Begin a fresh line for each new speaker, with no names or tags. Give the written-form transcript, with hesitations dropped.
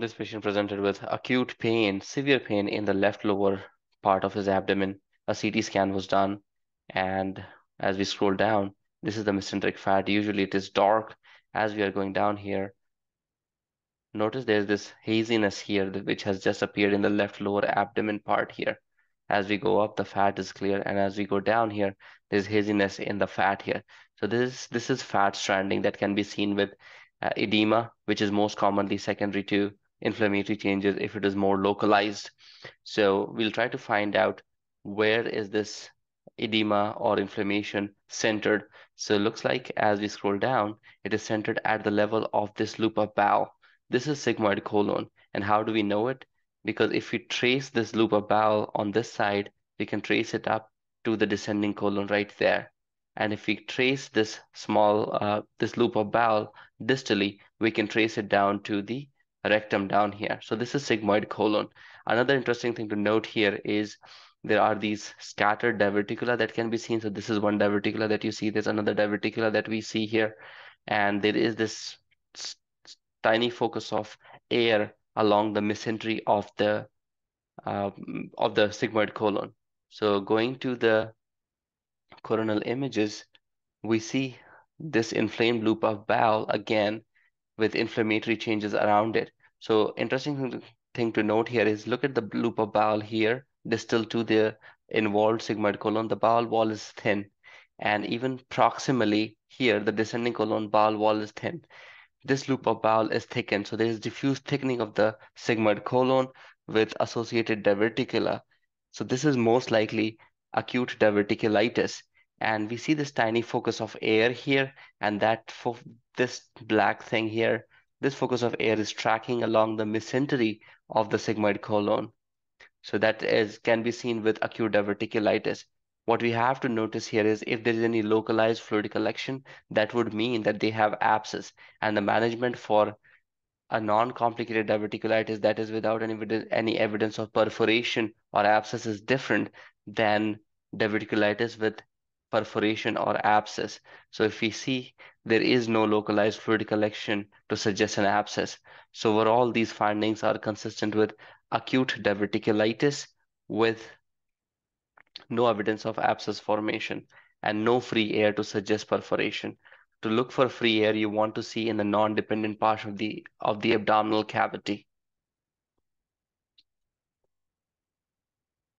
This patient presented with acute pain, severe pain in the left lower part of his abdomen. A CT scan was done, and as we scroll down, this is the mesenteric fat. Usually it is dark. As we are going down here, notice there's this haziness here which has just appeared in the left lower abdomen part here. As we go up, the fat is clear, and as we go down here, there's haziness in the fat here. So this is fat stranding that can be seen with edema, which is most commonly secondary to inflammatory changes if it is more localized. So we'll try to find out where is this edema or inflammation centered. So it looks like as we scroll down, it is centered at the level of this loop of bowel. This is sigmoid colon. And how do we know it? Because if we trace this loop of bowel on this side, we can trace it up to the descending colon right there. And if we trace this loop of bowel distally, we can trace it down to the rectum down here. So this is sigmoid colon. Another interesting thing to note here is there are these scattered diverticula that can be seen. So this is one diverticula that you see. There's another diverticula that we see here. And there is this tiny focus of air along the mesentery uh, of the sigmoid colon. So going to the coronal images, we see this inflamed loop of bowel again with inflammatory changes around it. So interesting thing to note here is look at the loop of bowel here, distal to the involved sigmoid colon. The bowel wall is thin, and even proximally here, the descending colon bowel wall is thin. This loop of bowel is thickened, so there is diffuse thickening of the sigmoid colon with associated diverticula. So this is most likely acute diverticulitis. And we see this tiny focus of air here, and this black thing here, this focus of air is tracking along the mesentery of the sigmoid colon. So that is can be seen with acute diverticulitis. What we have to notice here is if there is any localized fluid collection, that would mean that they have abscess. And the management for a non-complicated diverticulitis that is without any evidence of perforation or abscess is different than diverticulitis with perforation or abscess. So if we see there is no localized fluid collection to suggest an abscess. So overall, these findings are consistent with acute diverticulitis with no evidence of abscess formation and no free air to suggest perforation. To look for free air, you want to see in the non-dependent part of the abdominal cavity.